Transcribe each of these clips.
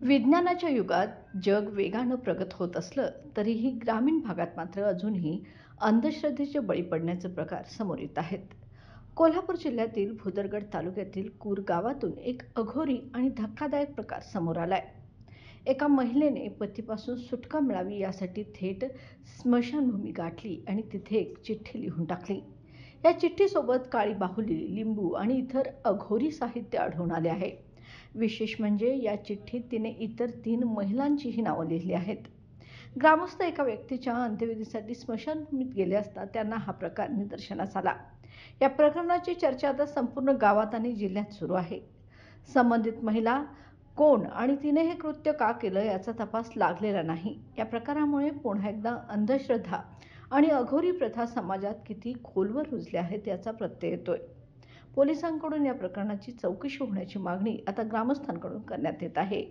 विज्ञानाच्या युगात जग वेगानं प्रगत होत असलं तरीही ग्रामीण भागात मात्र अजूनही अंधश्रद्धेचे बळी पडण्याचे प्रकार समोर येत आहेत. कोल्हापूर जिल्ह्यातील भुदरगड तालुक्यातील कूर गावातून एक अघोरी आणि धक्कादायक प्रकार समोर आलाय. एका महिलेने पतीपासून सुटका मिळावी यासाठी थेट स्मशानभूमी गाठली आणि तिथे एक चिठ्ठी लिहून टाकली. या चिठ्ठीसोबत काळी बाहुली, लिंबू आणि इतर अघोरी साहित्य आढळून आले आहे. विशेष म्हणजे या चिठ्ठीत तिने इतर 3 महिलांचीही नावं लिहिली आहेत. ग्रामस्थ एका व्यक्तीच्या अंत्यविधीसाठी स्मशानभूमीत गेले असता त्यांना हा प्रकार निदर्शनास आला. या प्रकरणाची चर्चा आता संपूर्ण गावात आणि जिल्ह्यात सुरू आहे. संबंधित महिला कोण आणि तिने हे कृत्य का केलं याचा तपास लागलेला नाही. या प्रकारामुळे पुन्हा एकदा अंधश्रद्धा आणि अघोरी प्रथा समाजात किती खोलवर रुजल्या आहेत याचा प्रत्यय येतोय. पोलिसांकडून या प्रकरणाची चौकशी होण्याची मागणी आता ग्रामस्थांकडून करण्यात येत आहे.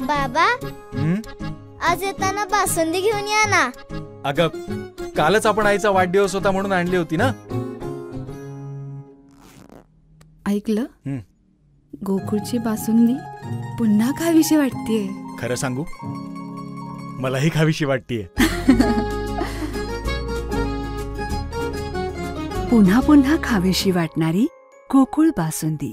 बाबा, आज येताना बासुंदी घेऊन या ना. अगं, कालच आपण आईचा वाढदिवस होता म्हणून आणली होती ना. ऐकलं, गोकुळची बासुंदी पुन्हा खावीशी वाटतेय. खरं सांगू, मलाही खावीशी वाटतेय. पुन्हा पुन्हा खावीशी वाटणारी गोकुळ बासुंदी.